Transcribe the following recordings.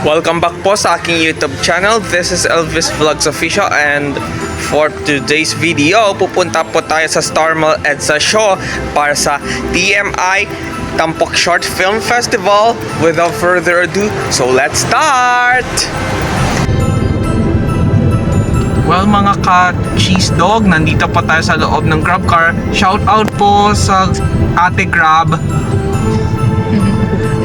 Welcome back po sa aking YouTube channel. This is Elvis Vlogs Official, and for today's video, pupunta po tayo sa Star Mall EDSA Show para sa TMI Tampok Short Film Festival. Without further ado, so let's start! Well, mga ka-cheese dog, nandito po tayo sa loob ng Grab car. Shout out po sa Ate Grab.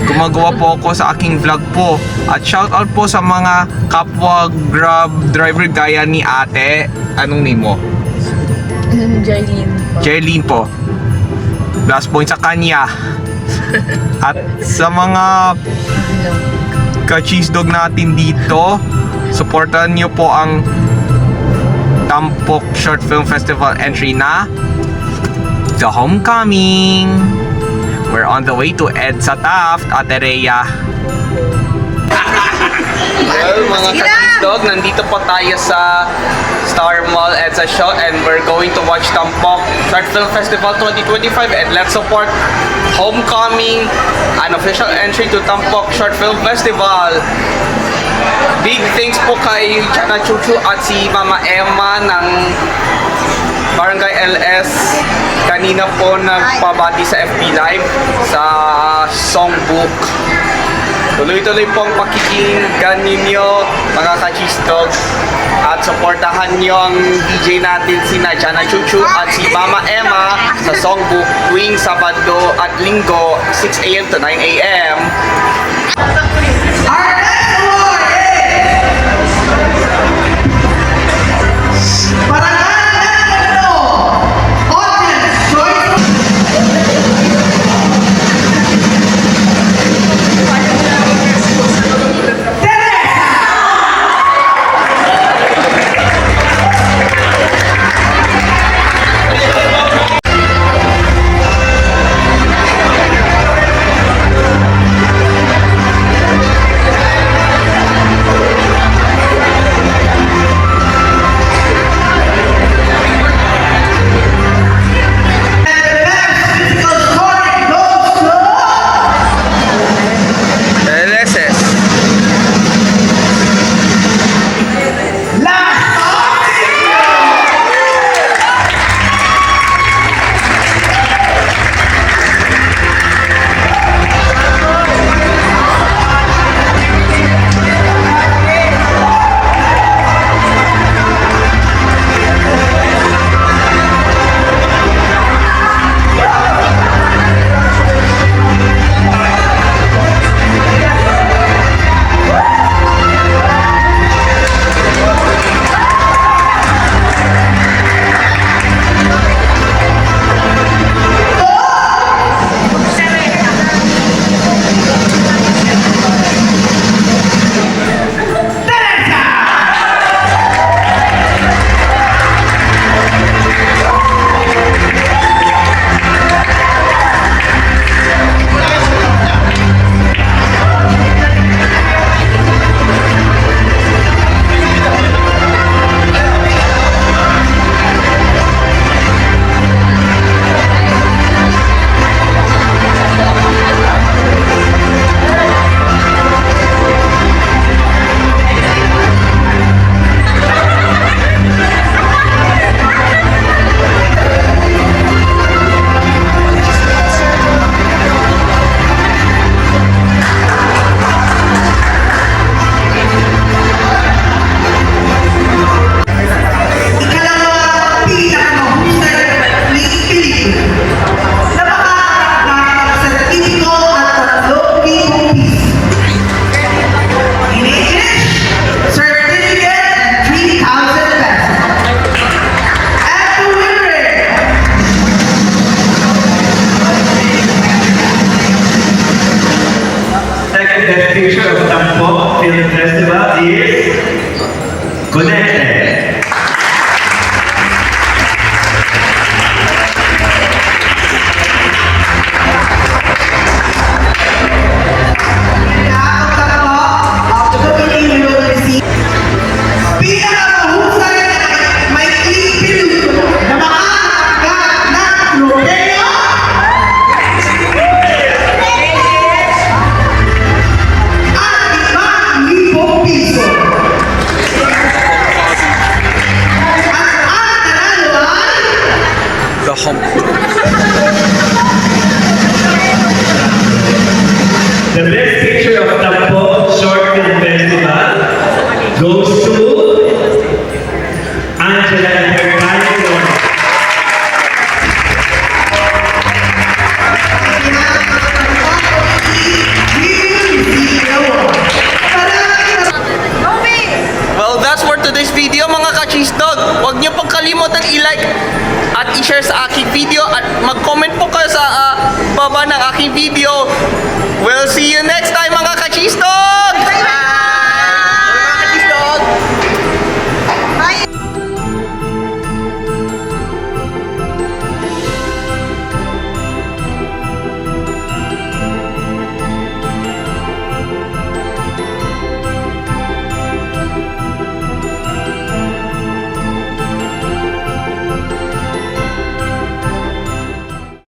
Gumagawa po ako sa aking vlog po. At shout out po sa mga kapwa Grab driver gaya ni Ate. Anong name mo? Jailin po. Jailin po. Plus point sa kanya. At sa mga ka-cheese dog natin dito, supportan nyo po ang Tampok Short Film Festival entry na The Homecoming. We're on the way to EDSA Taft, Ate Rhea. Well, mga ka-cheese nandito po tayo sa Star Mall EDSA Show, and we're going to watch Tampok Short Film Festival 2025, and let's support Homecoming, an official entry to Tampok Short Film Festival. Big thanks po kay Chana Chuchu at si Mama Emma ng Barangay LS. Kanina po nagpabati sa FB Live sa songbook. Tuloy-tuloy po ang pakikinggan ninyo, mga ka-cheese dogs. At supportahan nyo ang DJ natin si Chana Chuchu at si Mama Emma sa songbook tuwing Sabado at Linggo 6 AM to 9 AM. video mga ka-cheesedog. Huwag niyo pong kalimutan i-like at i-share sa aking video at mag-comment po kayo sa baba ng aking video. We'll see you next time mga ka-cheesedog! Bye-bye!